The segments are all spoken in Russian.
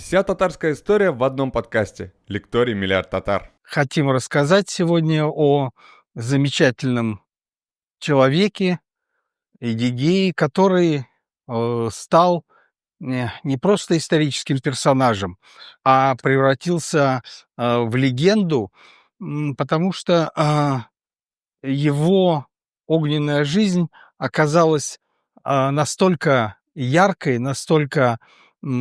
Вся татарская история в одном подкасте. Лекторий «Миллиард татар». Хотим рассказать сегодня о замечательном человеке, Эдигее, который стал не просто историческим персонажем, а превратился в легенду, потому что его огненная жизнь оказалась настолько яркой, настолько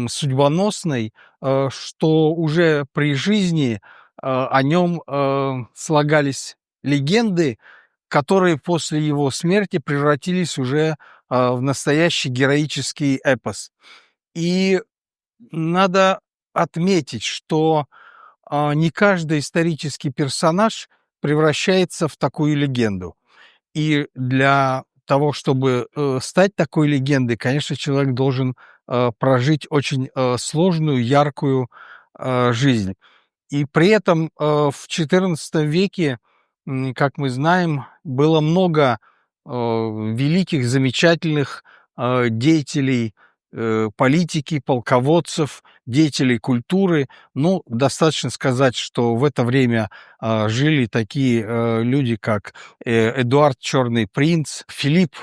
судьбоносной, что уже при жизни о нем слагались легенды, которые после его смерти превратились уже в настоящий героический эпос. И надо отметить, что не каждый исторический персонаж превращается в такую легенду. И для того, чтобы стать такой легендой, конечно, человек должен прожить очень сложную, яркую жизнь. И при этом в XIV веке, как мы знаем, было много великих, замечательных деятелей политики, полководцев, деятелей культуры. Ну, достаточно сказать, что в это время жили такие люди, как Эдуард Черный принц, Филипп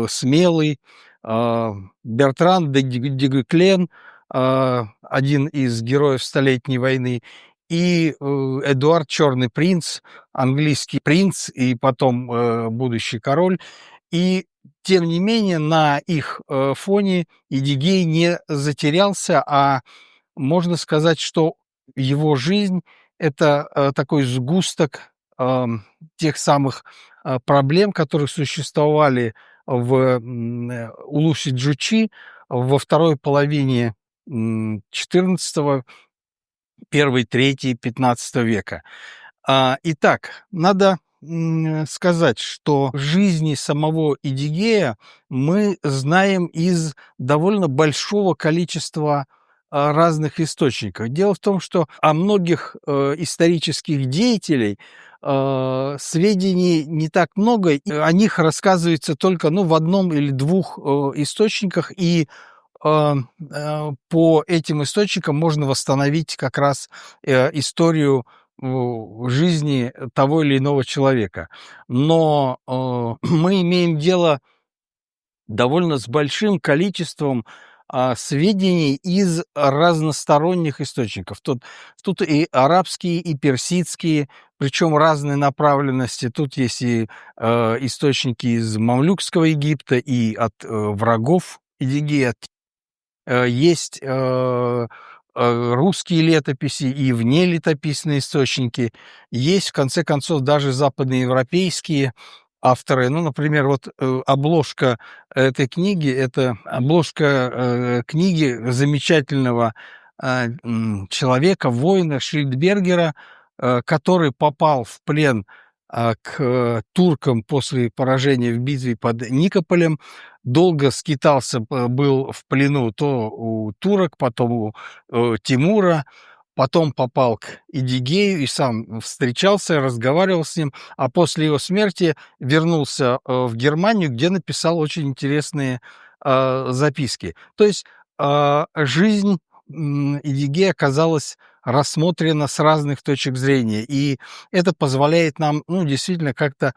Смелый, Бертран де Дюгуклен, один из героев Столетней войны, и Эдуард Черный принц, английский принц и потом будущий король. И тем не менее на их фоне Эдигей не затерялся, а можно сказать, что его жизнь – это такой сгусток тех самых проблем, которые существовали в Улуси-Джучи во второй половине XIV, первой трети XV века. Итак, надо сказать, что жизни самого Эдигея мы знаем из довольно большого количества разных источников. Дело в том, что о многих исторических деятелей сведений не так много, и о них рассказывается только в одном или двух источниках, и по этим источникам можно восстановить как раз историю жизни того или иного человека. Но мы имеем дело довольно с большим количеством сведений из разносторонних источников. Тут и арабские, и персидские, причем разной направленности. Тут есть и источники из Мамлюкского Египта, и от врагов Эдигея, есть русские летописи и внелетописные источники. Есть, в конце концов, даже западноевропейские авторы. Ну, например, вот обложка этой книги – это обложка книги замечательного человека, воина Шильдбергера, который попал в плен к туркам после поражения в битве под Никополем, долго скитался, был в плену то у турок, потом у Тимура, потом попал к Эдигею и сам встречался, разговаривал с ним, а после его смерти вернулся в Германию, где написал очень интересные записки. То есть жизнь Эдигея оказалась рассмотрена с разных точек зрения, и это позволяет нам, действительно как-то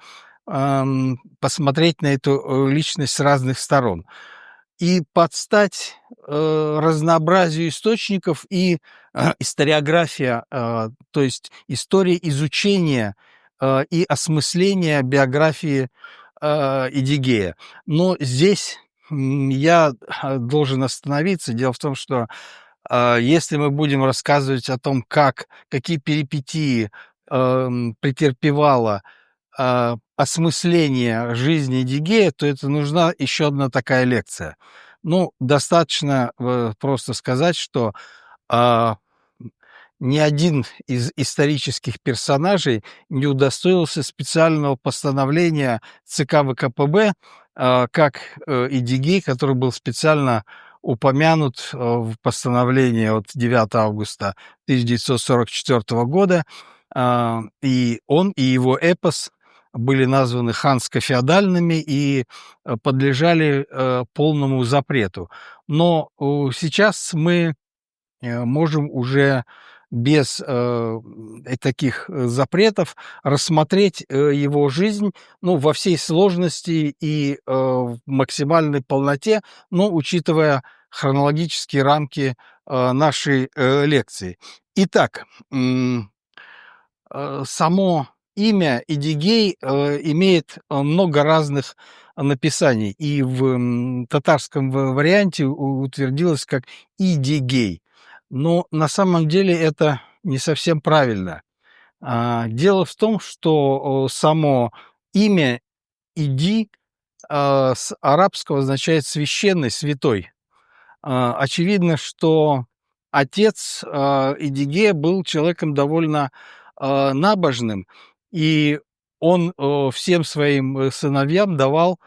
посмотреть на эту личность с разных сторон. И под стать разнообразию источников и историография, то есть история изучения и осмысления биографии Эдигея. Но здесь я должен остановиться. Дело в том, что если мы будем рассказывать о том, какие перипетии претерпевала осмысление жизни Эдигея, то это нужна еще одна такая лекция. Достаточно просто сказать, что ни один из исторических персонажей не удостоился специального постановления ЦК ВКПБ, как Эдигей, который был специально упомянут в постановлении от 9 августа 1944 года. И он, и его эпос были названы ханско-феодальными и подлежали полному запрету. Но сейчас мы можем уже без таких запретов рассмотреть его жизнь, ну, во всей сложности и в максимальной полноте, но учитывая хронологические рамки нашей лекции. Итак, само имя Эдигей имеет много разных написаний, и в татарском варианте утвердилось как Идигей. Но на самом деле это не совсем правильно. Дело в том, что само имя Иди с арабского означает священный, святой. Очевидно, что отец Эдигея был человеком довольно набожным, и он всем своим сыновьям давал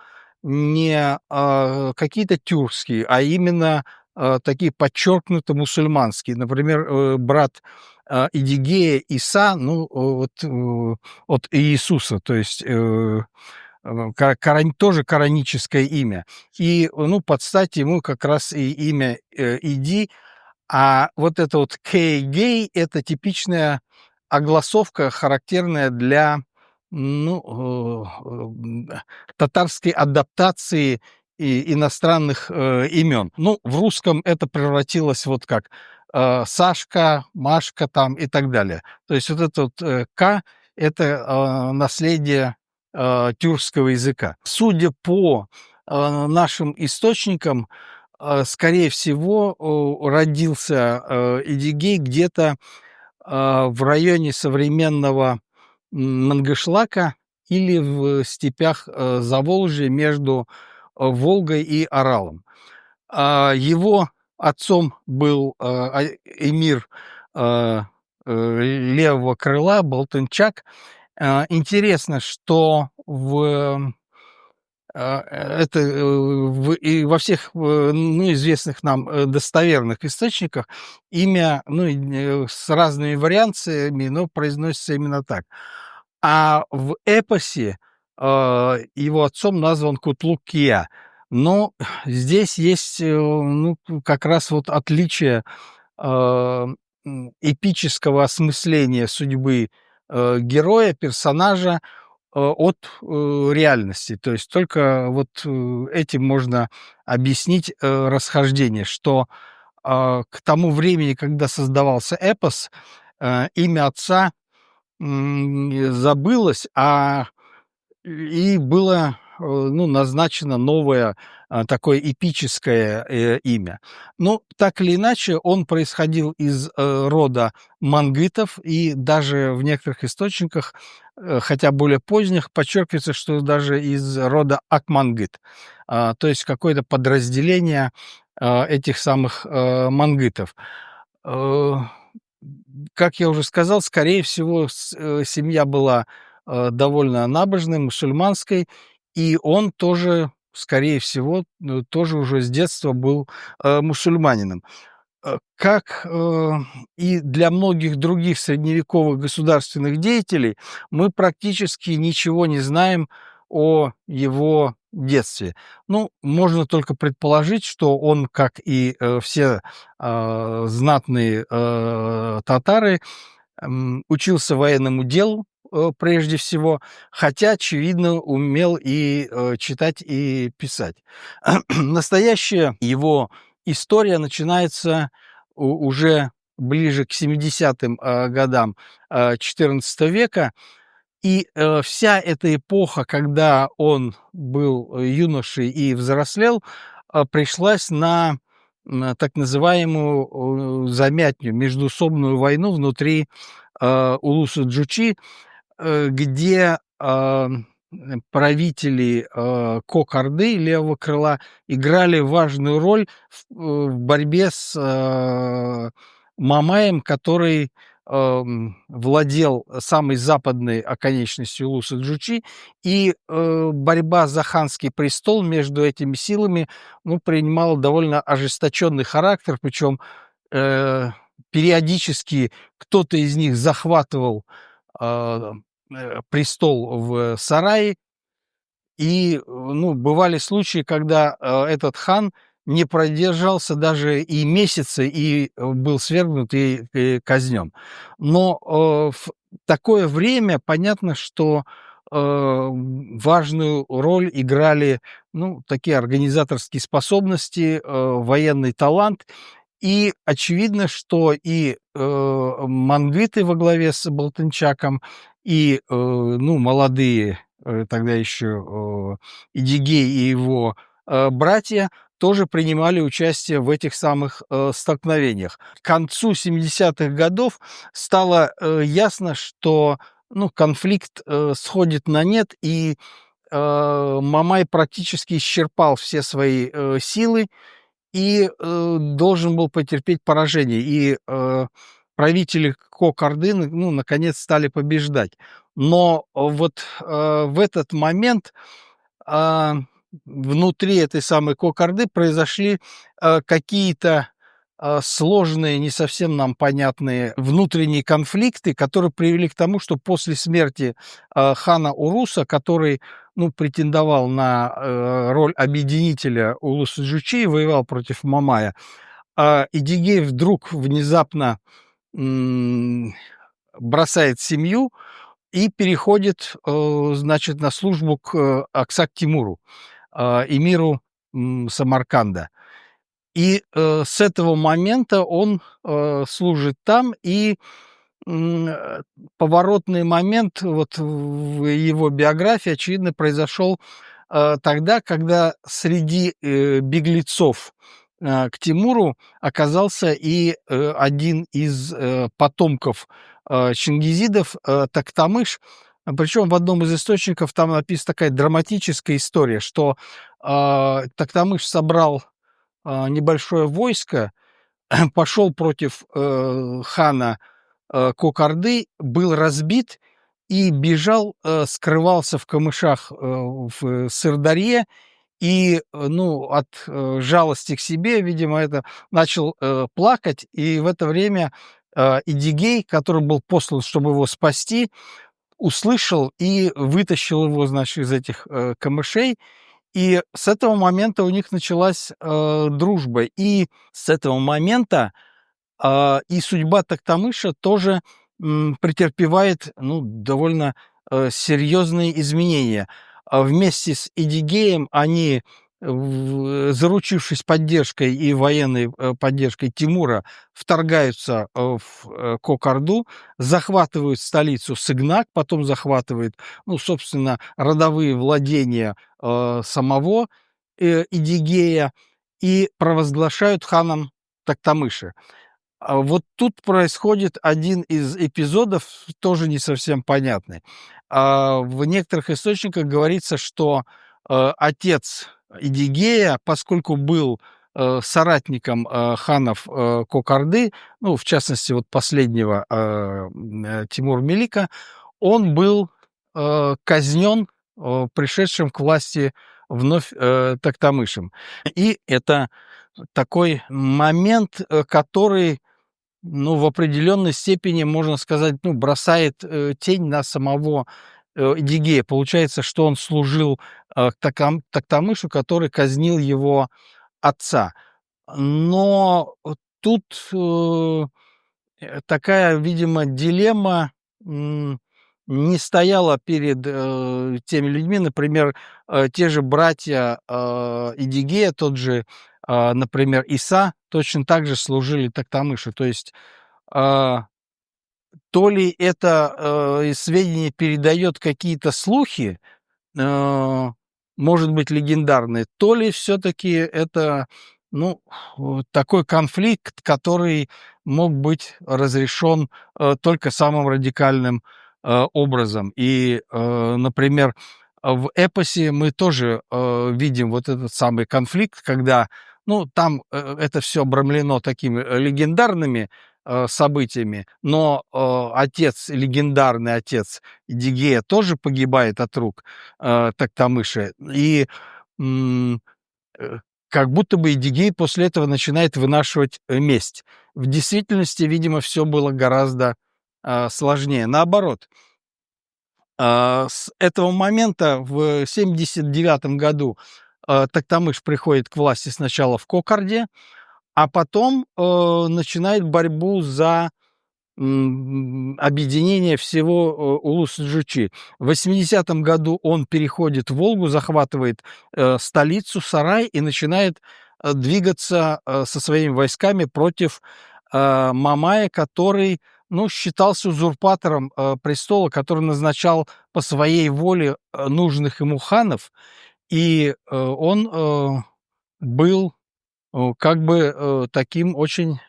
не какие-то тюркские, а именно такие подчеркнуто мусульманские. Например, брат Эдигея Иса, ну, от Иисуса, то есть тоже кораническое имя. И, ну, под стать ему как раз и имя Иди. А вот это вот Кейгей — это типичная огласовка, характерная для, ну, татарской адаптации иностранных имен. Ну, в русском это превратилось вот как Сашка, Машка там и так далее. То есть вот это вот К — это наследие тюркского языка. Судя по нашим источникам, скорее всего, родился Эдигей где-то в районе современного Мангышлака или в степях Заволжья между Волгой и Аралом. Его отцом был эмир левого крыла Балтынчак. Интересно, что и во всех ну, известных нам достоверных источниках имя, ну, с разными вариациями, но произносится именно так. А в эпосе его отцом назван Кутлук-Кия. Но здесь есть ну, как раз вот отличие эпического осмысления судьбы героя, персонажа от реальности. То есть только вот этим можно объяснить расхождение, что к тому времени, когда создавался эпос, имя отца забылось, и было ну, назначено новое такое эпическое имя. Но так или иначе он происходил из рода мангытов, и даже в некоторых источниках, хотя более поздних, подчеркивается, что даже из рода Акмангыт, то есть какое-то подразделение этих самых мангытов. Э, Как я уже сказал, скорее всего, семья была довольно набожной, мусульманской, и он тоже, скорее всего, тоже уже с детства был мусульманином. Как и для многих других средневековых государственных деятелей, мы практически ничего не знаем о его детстве. Ну, можно только предположить, что он, как и все знатные татары, учился военному делу, прежде всего, хотя, очевидно, умел и читать, и писать. Настоящая его история начинается уже ближе к 70-м годам XIV века, и вся эта эпоха, когда он был юношей и взрослел, пришлась на так называемую замятню, междоусобную войну внутри Улуса Джучи, где правители Кок-Орды, левого крыла, играли важную роль в борьбе с Мамаем, который владел самой западной оконечностью Улуса Джучи, и борьба за ханский престол между этими силами, ну, принимала довольно ожесточенный характер, причем периодически кто-то из них захватывал престол в сарае, и, ну, бывали случаи, когда этот хан не продержался даже и месяца, и был свергнут и казнен. Но в такое время понятно, что важную роль играли, ну, такие организаторские способности, военный талант. И очевидно, что и мангыты во главе с Балтынчаком, и ну, молодые тогда еще Идигей и его братья тоже принимали участие в этих самых столкновениях. К концу 70-х годов стало ясно, что ну, конфликт сходит на нет, и Мамай практически исчерпал все свои силы и должен был потерпеть поражение. И правители Кокорды, ну, наконец, стали побеждать. Но вот в этот момент а, внутри этой самой Кокорды произошли какие-то сложные, не совсем нам понятные внутренние конфликты, которые привели к тому, что после смерти хана Уруса, который ну, претендовал на роль объединителя Улус-Джучи и воевал против Мамая, Идигей вдруг внезапно бросает семью и переходит, значит, на службу к Аксак-Тимуру, эмиру Самарканда. И с этого момента он служит там, и поворотный момент вот в его биографии, очевидно, произошел тогда, когда среди беглецов к Тимуру оказался и один из потомков чингизидов, Токтамыш. Причем в одном из источников там написана такая драматическая история, что Токтамыш собрал небольшое войско, пошел против хана Кокорды, был разбит и бежал, скрывался в камышах в Сырдарье, и, ну, от жалости к себе, видимо, это начал плакать, и в это время Идигей, который был послан, чтобы его спасти, услышал и вытащил его, значит, из этих камышей, и с этого момента у них началась дружба. И с этого момента и судьба Токтамыша тоже претерпевает ну, довольно серьезные изменения. Вместе с Эдигеем они, заручившись поддержкой и военной поддержкой Тимура, вторгаются в Кокорду, захватывают столицу Сыгнак, потом захватывают, ну, собственно, родовые владения самого Эдигея и провозглашают ханом Токтамыша. Вот тут происходит один из эпизодов, тоже не совсем понятный. В некоторых источниках говорится, что отец Идигея, поскольку был соратником ханов Кокорды, ну, в частности, вот последнего Тимур-Мелика, он был казнен пришедшим к власти вновь Токтамышем. И это такой момент, который ну, в определенной степени, можно сказать, ну, бросает тень на самого Эдигея. Получается, что он служил Токтамышу, который казнил его отца. Но тут такая, видимо, дилемма не стояла перед теми людьми. Например, те же братья Эдигея, тот же, например, Иса, точно так же служили Токтамышу. То есть а, то ли это сведения передает какие-то слухи, э, может быть, легендарные, то ли все-таки это ну, такой конфликт, который мог быть разрешен только самым радикальным образом. И, например, в эпосе мы тоже видим вот этот самый конфликт, когда, ну, там это все обрамлено такими легендарными событиями, но отец, легендарный отец Эдигея тоже погибает от рук Токтамыша. И э, как будто бы Эдигей после этого начинает вынашивать месть. В действительности, видимо, все было гораздо сложнее. Наоборот, с этого момента в 79 году Токтамыш приходит к власти сначала в Кокарде, а потом начинает борьбу за объединение всего Улус-Джучи. В 80-м году он переходит в Волгу, захватывает столицу Сарай и начинает двигаться со своими войсками против Мамая, который, ну, считался узурпатором престола, который назначал по своей воле нужных ему ханов, и он был как бы таким очень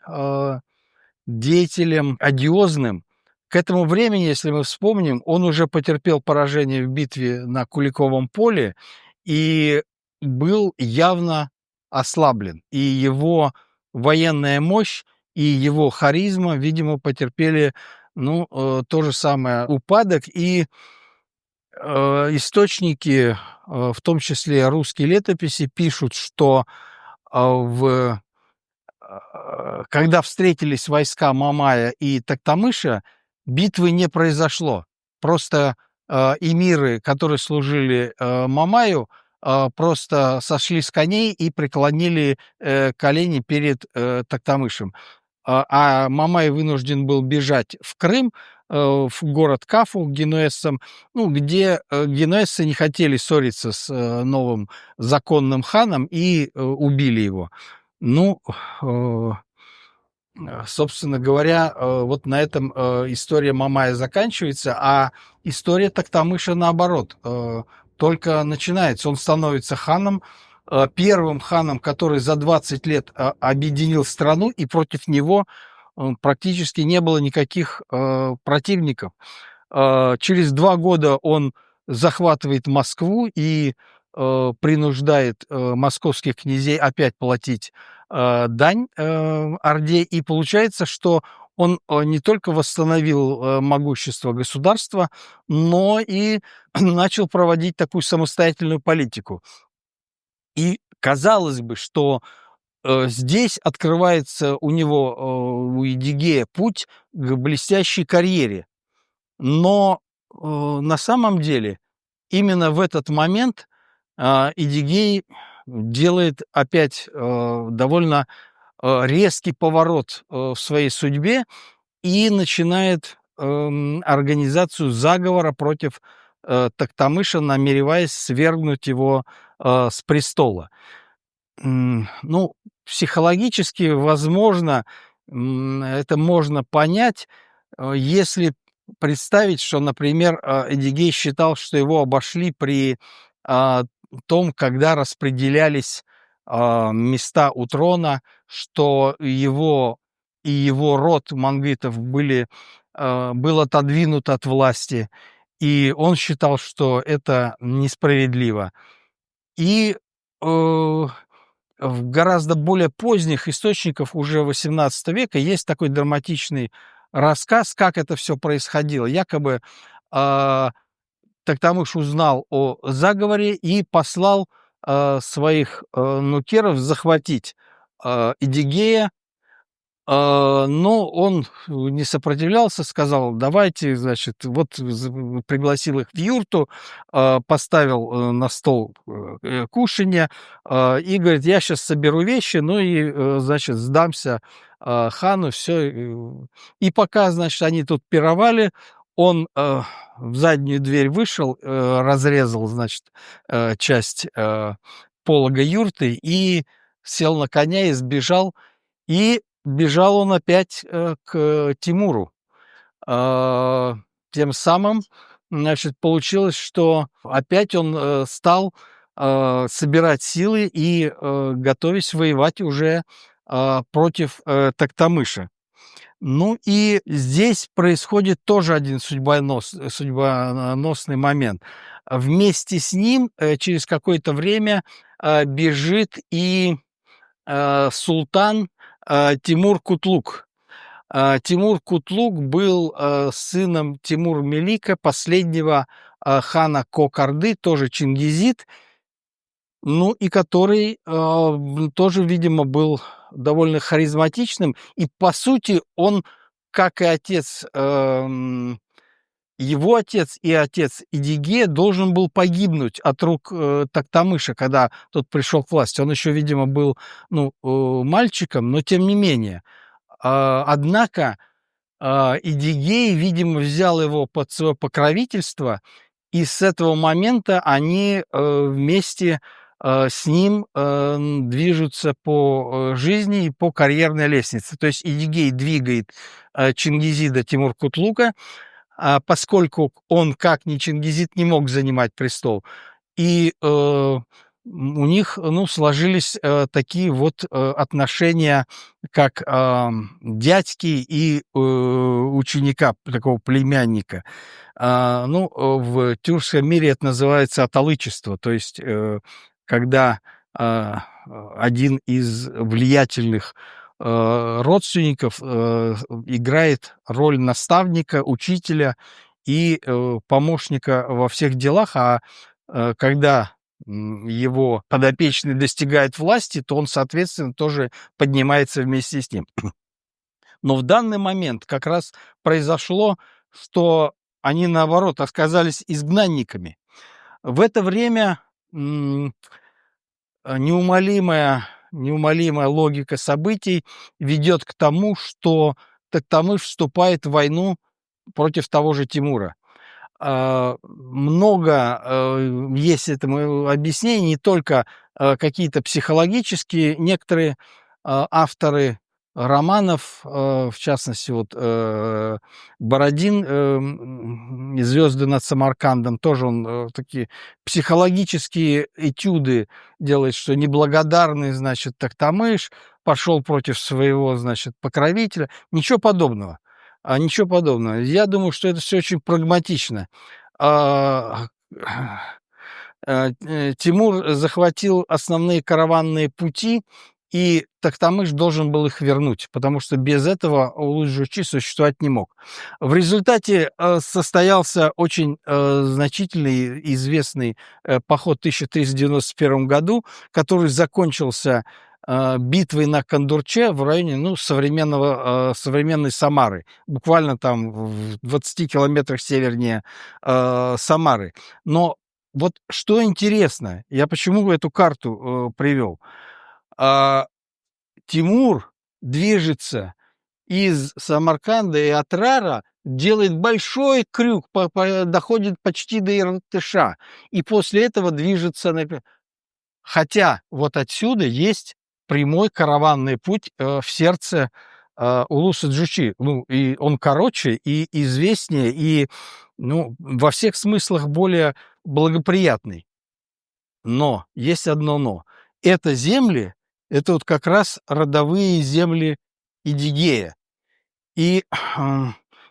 деятелем одиозным. К этому времени, если мы вспомним, он уже потерпел поражение в битве на Куликовом поле и был явно ослаблен. И его военная мощь и его харизма, видимо, потерпели, ну, то же самое упадок. И источники, в том числе русские летописи, пишут, что когда встретились войска Мамая и Токтамыша, битвы не произошло. Просто эмиры, которые служили Мамаю, просто сошли с коней и преклонили колени перед Токтамышем. А Мамай вынужден был бежать в Крым, в город Кафу к генуэзцам, ну, где генуэзцы не хотели ссориться с новым законным ханом и убили его. Ну, собственно говоря, вот на этом история Мамая заканчивается, а история Токтамыша наоборот, только начинается. Он становится ханом, первым ханом, который за 20 лет объединил страну, и против него практически не было никаких противников. Через 2 года он захватывает Москву и принуждает московских князей опять платить дань Орде. И получается, что он не только восстановил могущество государства, но и начал проводить такую самостоятельную политику. И казалось бы, что здесь открывается у него, у Едигея, путь к блестящей карьере. Но на самом деле именно в этот момент Эдигей делает опять довольно резкий поворот в своей судьбе и начинает организацию заговора против Токтамыша, намереваясь свергнуть его с престола. Ну, психологически, возможно, это можно понять, если представить, что, например, Эдигей считал, что его обошли при том, когда распределялись места у трона, что его и его род мангитов был отодвинут от власти, и он считал, что это несправедливо. И в гораздо более поздних источниках уже XVIII века есть такой драматичный рассказ, как это все происходило. Якобы Токтамыш узнал о заговоре и послал своих нукеров захватить Эдигея. Но он не сопротивлялся, сказал: давайте, значит, вот пригласил их в юрту, поставил на стол кушанье и говорит: я сейчас соберу вещи, ну и, значит, сдамся хану, все. И пока, значит, они тут пировали, он в заднюю дверь вышел, разрезал, значит, часть полога юрты и сел на коня и сбежал. И бежал он опять к Тимуру. Тем самым, значит, получилось, что опять он стал собирать силы и готовясь воевать уже против Токтамыша. Ну и здесь происходит тоже один судьбоносный момент. Вместе с ним через какое-то время бежит и султан Тимур Кутлук. Тимур Кутлук был сыном Тимур-Мелика, последнего хана Кокарды, тоже чингизид, ну и который тоже, видимо, был довольно харизматичным. И, по сути, он, как и отец его отец и отец Эдигея должен был погибнуть от рук Токтамыша, когда тот пришел к власти. Он еще, видимо, был мальчиком, но тем не менее. Однако Эдигей, видимо, взял его под свое покровительство, и с этого момента они вместе с ним движутся по жизни и по карьерной лестнице. То есть Эдигей двигает Чингизида Тимур-Кутлука, поскольку он, как ни Чингизид, не мог занимать престол. И у них сложились такие вот отношения, как дядьки и ученика, такого племянника. В тюркском мире это называется аталычество, то есть когда один из влиятельных родственников играет роль наставника, учителя и помощника во всех делах, когда его подопечный достигает власти, то он, соответственно, тоже поднимается вместе с ним. Но в данный момент как раз произошло, что они, наоборот, оказались изгнанниками. В это время неумолимая логика событий ведет к тому, что Токтамыш вступает в войну против того же Тимура. Много есть этому объяснений, не только какие-то психологические. Некоторые авторы романов, в частности, Бородин «Звезды над Самаркандом», тоже он такие психологические этюды делает, что неблагодарный, значит, Токтамыш пошел против своего, значит, покровителя. Ничего подобного. Ничего подобного. Я думаю, что это все очень прагматично. Тимур захватил основные караванные пути, и Токтамыш должен был их вернуть, потому что без этого Улус-Джучи существовать не мог. В результате состоялся очень значительный и известный поход в 1391 году, который закончился битвой на Кондурче в районе современной Самары, буквально там в 20 километрах севернее Самары. Но вот что интересно, я почему эту карту привел? Тимур движется из Самарканда и Атрара, делает большой крюк, доходит почти до Иртыша, и после этого движется Хотя вот отсюда есть прямой караванный путь в сердце Улуса-Джучи. И он короче, и известнее, и во всех смыслах более благоприятный. Но есть одно но. Это земли, это вот как раз родовые земли Эдигея. И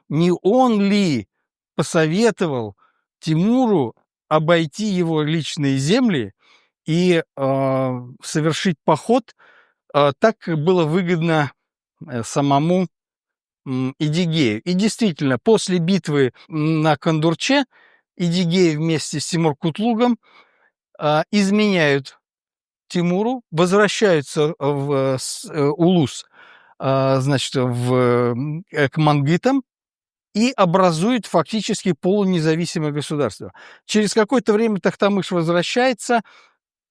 не он ли посоветовал Тимуру обойти его личные земли и совершить поход так, как было выгодно самому Эдигею. И действительно, после битвы на Кондурче Эдигей вместе с Тимур-Кутлугом изменяют Тимуру, возвращаются в Улус, значит, к мангытам, и образуют фактически полунезависимое государство. Через какое-то время Тохтамыш возвращается,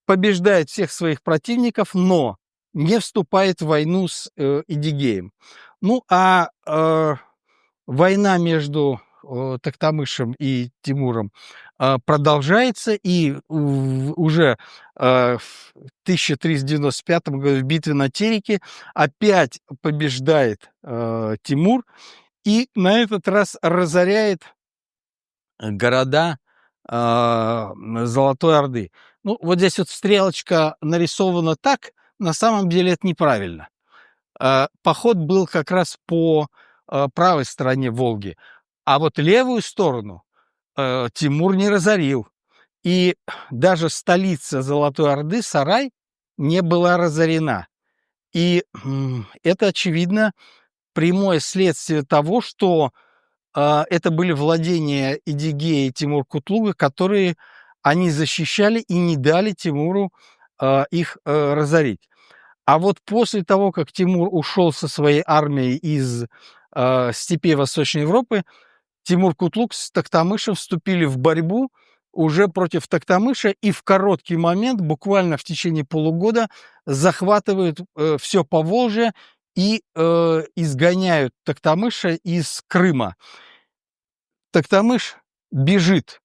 побеждает всех своих противников, но не вступает в войну с Эдигеем. Война между Токтамышем и Тимуром продолжается, и уже в 1395 году в битве на Тереке опять побеждает Тимур и на этот раз разоряет города Золотой Орды. Вот здесь вот стрелочка нарисована так, на самом деле это неправильно. Поход был как раз по правой стороне Волги, а вот левую сторону Тимур не разорил. И даже столица Золотой Орды, Сарай, не была разорена. И это, очевидно, прямое следствие того, что это были владения Эдигея и Тимур-Кутлуга, которые они защищали и не дали Тимуру их разорить. А вот после того, как Тимур ушел со своей армией из степей Восточной Европы, Тимур Кутлук с Токтамышем вступили в борьбу уже против Токтамыша и в короткий момент, буквально в течение полугода, захватывают все Поволжье и изгоняют Токтамыша из Крыма. Токтамыш бежит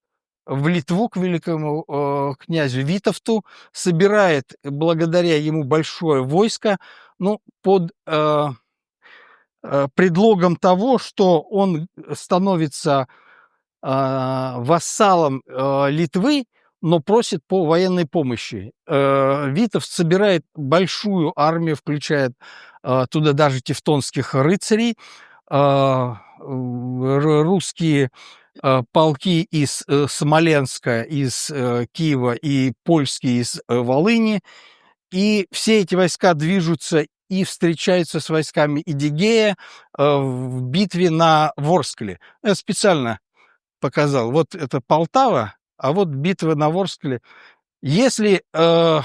в Литву к великому князю Витовту, собирает благодаря ему большое войско, ну, под предлогом того, что он становится вассалом Литвы, но просит по военной помощи. Витовт собирает большую армию, включает туда даже тевтонских рыцарей, русские полки из Смоленска, из Киева и польские из Волыни. И все эти войска движутся и встречаются с войсками Эдигея в битве на Ворскле. Я специально показал. Вот это Полтава, а вот битва на Ворскле. Если, ну,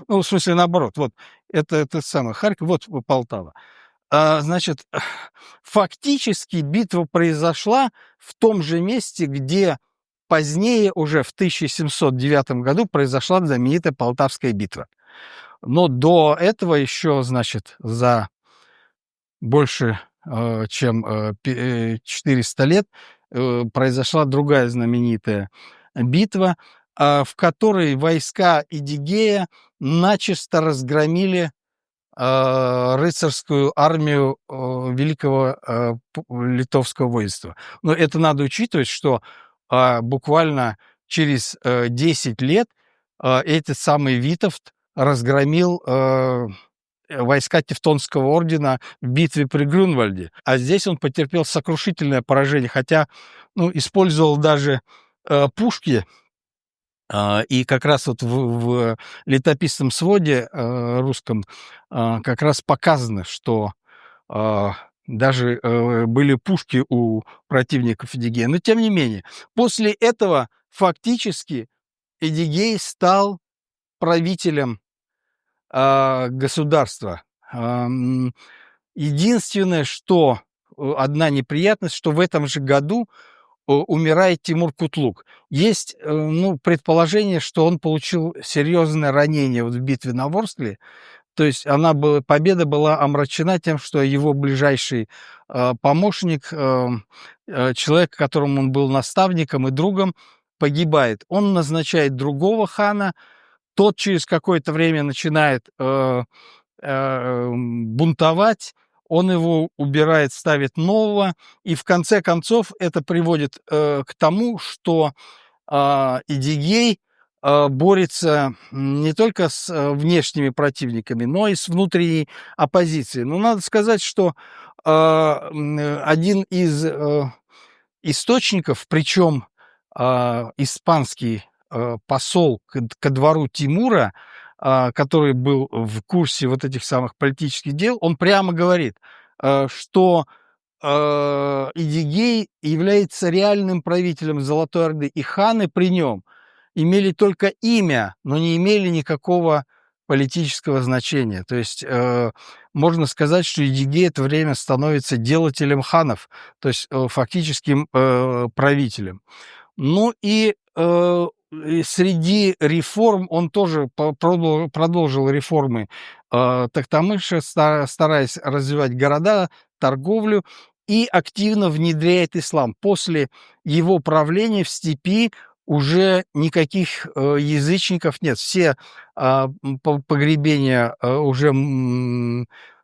в смысле, наоборот, вот это самое Харьков, вот Полтава. Значит, фактически битва произошла в том же месте, где позднее, уже в 1709 году, произошла знаменитая Полтавская битва. Но до этого еще, значит, за больше чем 400 лет произошла другая знаменитая битва, в которой войска Эдигея начисто разгромили рыцарскую армию великого литовского воинства. Но это надо учитывать, что буквально через 10 лет этот самый Витовт разгромил войска Тевтонского ордена в битве при Грюнвальде. А здесь он потерпел сокрушительное поражение, хотя использовал даже пушки. И как раз вот в летописном своде русском как раз показано, что даже были пушки у противников Эдигея. Но тем не менее, после этого фактически Эдигей стал правителем государства. Единственное, что одна неприятность, что в этом же году умирает Тимур Кутлук. Есть предположение, что он получил серьезное ранение в битве на Ворскле. То есть победа была омрачена тем, что его ближайший помощник, человек, которому он был наставником и другом, погибает. Он назначает другого хана, тот через какое-то время начинает бунтовать, он его убирает, ставит нового, и в конце концов это приводит к тому, что Эдигей борется не только с внешними противниками, но и с внутренней оппозицией. Но надо сказать, что один из источников, причем испанский посол ко двору Тимура, который был в курсе вот этих самых политических дел, он прямо говорит, что Эдигей является реальным правителем Золотой Орды, и ханы при нем имели только имя, но не имели никакого политического значения. То есть можно сказать, что Эдигей в это время становится делателем ханов, то есть фактическим правителем. Ну и среди реформ он тоже продолжил реформы Токтамыша, стараясь развивать города, торговлю, и активно внедряет ислам. После его правления в степи уже никаких язычников нет. Все погребения уже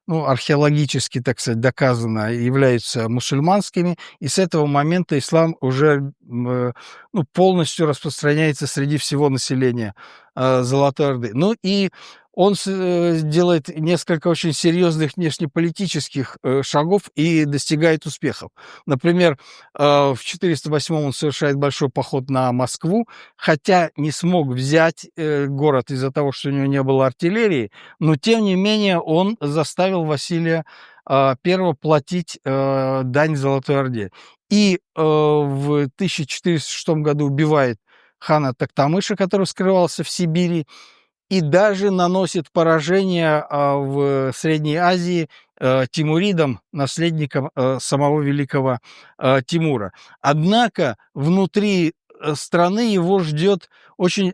археологически, так сказать, доказано, являются мусульманскими, и с этого момента ислам уже полностью распространяется среди всего населения Золотой Орды. Ну и он делает несколько очень серьезных внешнеполитических шагов и достигает успехов. Например, в 408-м он совершает большой поход на Москву, хотя не смог взять город из-за того, что у него не было артиллерии, но тем не менее он заставил Василия I платить дань Золотой Орде. И в 1406 году убивает хана Токтамыша, который скрывался в Сибири, и даже наносит поражение в Средней Азии Тимуридом, наследником самого великого Тимура. Однако внутри страны его ждет очень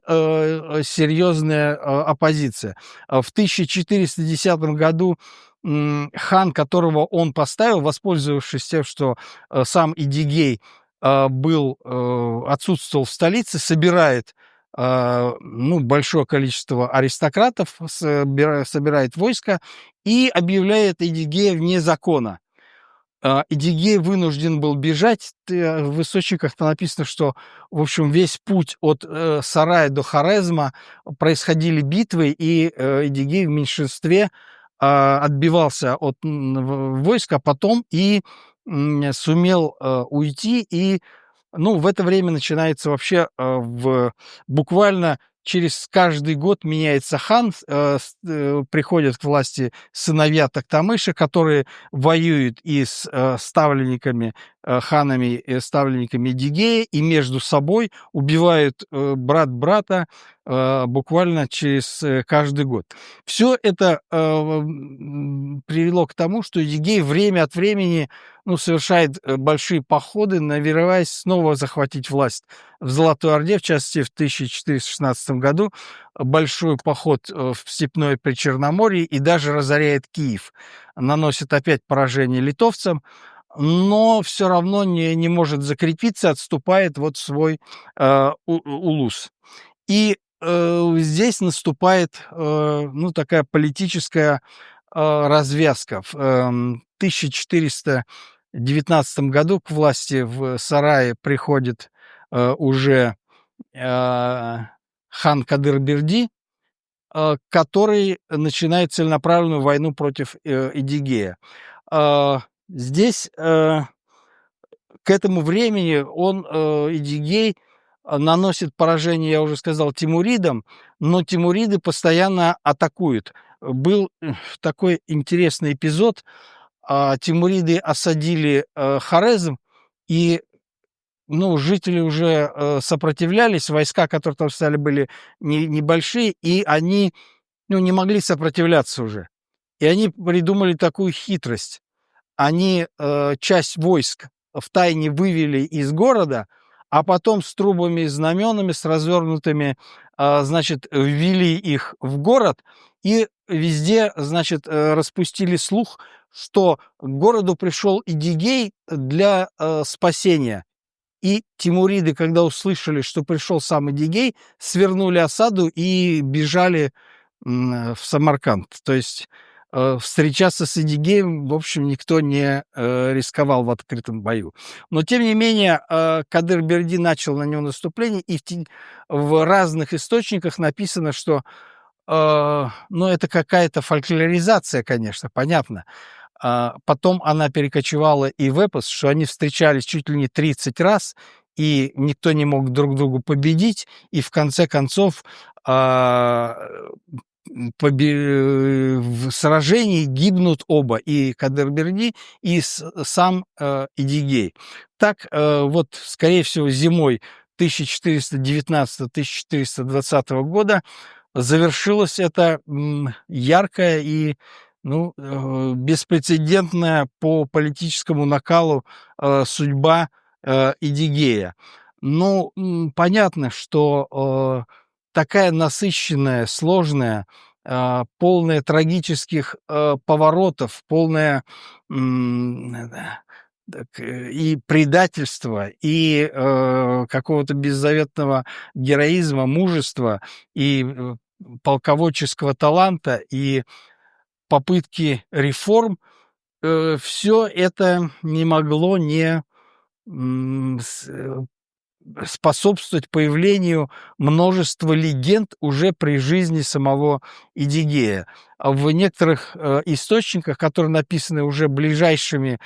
серьезная оппозиция. В 1410 году хан, которого он поставил, воспользовавшись тем, что сам Идигей отсутствовал в столице, собирает большое количество аристократов, собирает войско и объявляет Эдигея вне закона. Эдигей вынужден был бежать. В источниках-то написано, что, в общем, весь путь от Сарая до Хорезма происходили битвы, и Эдигей в меньшинстве отбивался от войска, потом и сумел уйти, и в это время начинается вообще буквально через каждый год меняется хан, приходят к власти сыновья Токтамыша, которые воюют и с ставленниками, ханами, ставленниками Эдигея, и между собой убивают брат брата буквально через каждый год. Все это привело к тому, что Эдигей время от времени совершает большие походы, намереваясь снова захватить власть в Золотой Орде, в частности, в 1416 году большой поход в Степное Причерноморье и даже разоряет Киев. Наносит опять поражение литовцам, но все равно не может закрепиться, отступает в свой улус. И здесь наступает такая политическая развязка. В 1419 году к власти в Сарае приходит уже хан Кадыр-Берди, который начинает целенаправленную войну против Эдигея. Здесь к этому времени Эдигей наносит поражение, я уже сказал, тимуридам, но тимуриды постоянно атакуют. Был такой интересный эпизод. Тимуриды осадили Хорезм, и жители уже сопротивлялись, войска, которые там стояли, были небольшие, и они не могли сопротивляться уже. И они придумали такую хитрость. Они часть войск втайне вывели из города, а потом с трубами и знаменами, с развернутыми, ввели их в город и везде, распустили слух, что к городу пришел Эдигей для спасения. И тимуриды, когда услышали, что пришел сам Эдигей, свернули осаду и бежали в Самарканд. То есть встречаться с Эдигеем, в общем, никто не рисковал в открытом бою. Но, тем не менее, Кадыр-Берди начал на него наступление, и в разных источниках написано, что это какая-то фольклоризация, конечно, понятно. Потом она перекочевала и в эпос, что они встречались чуть ли не 30 раз, и никто не мог друг другу победить, и в конце концов в сражении гибнут оба, и Кадыр-Берди, и сам Эдигей. Так скорее всего, зимой 1419-1420 года завершилась эта яркая и беспрецедентная по политическому накалу судьба Эдигея. Понятно, что такая насыщенная, сложная, полная трагических поворотов, полная и предательства, и какого-то беззаветного героизма, мужества, и полководческого таланта, и попытки реформ, все это не могло не способствовать появлению множества легенд уже при жизни самого Эдигея. В некоторых источниках, которые написаны уже ближайшими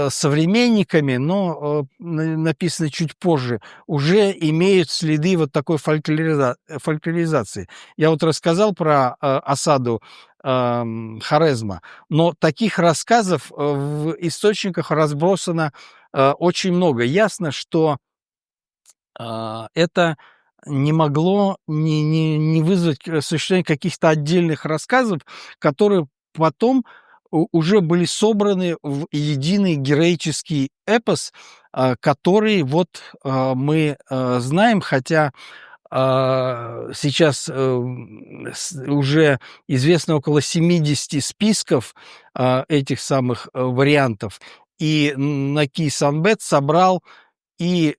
современниками, но написаны чуть позже, уже имеют следы такой фольклоризации. Я рассказал про осаду Хорезма, но таких рассказов в источниках разбросано очень много. Ясно, что это не могло не вызвать существование каких-то отдельных рассказов, которые потом уже были собраны в единый героический эпос, который вот мы знаем, хотя сейчас уже известно около 70 списков этих самых вариантов, и Наки Санбет собрал и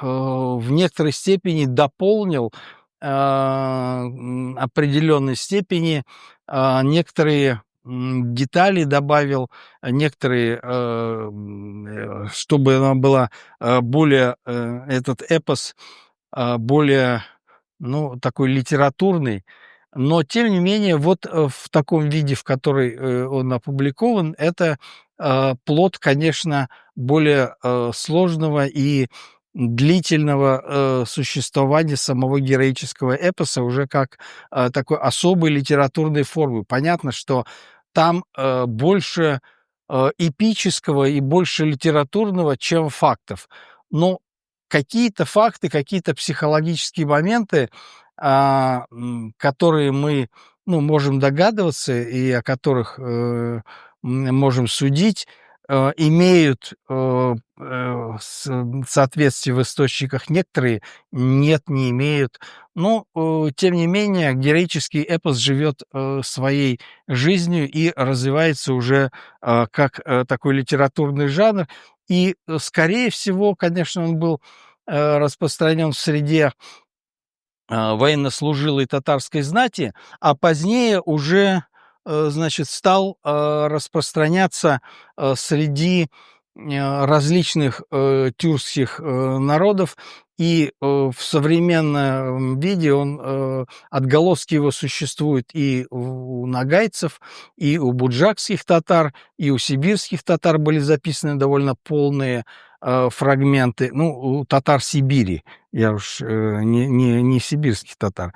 в некоторой степени дополнил определенной степени некоторые детали добавил, некоторые, чтобы она была более, этот эпос более, ну, такой литературный. Но, тем не менее, вот в таком виде, в который он опубликован, это плод, конечно, более сложного и длительного существования самого героического эпоса уже как такой особой литературной формы. Понятно, что там больше эпического и больше литературного, чем фактов. Но какие-то факты, какие-то психологические моменты, которые мы, ну, можем догадываться и о которых можем судить, имеют соответствие в источниках, некоторые нет, не имеют. Но, тем не менее, героический эпос живет своей жизнью и развивается уже как такой литературный жанр. И, скорее всего, конечно, он был распространен в среде военнослужилой татарской знати, а позднее уже, значит, стал распространяться среди различных тюркских народов, и в современном виде он, отголоски его существуют и у нагайцев, и у буджакских татар, и у сибирских татар были записаны довольно полные фрагменты, ну, у татар Сибири, я уж не сибирских татар.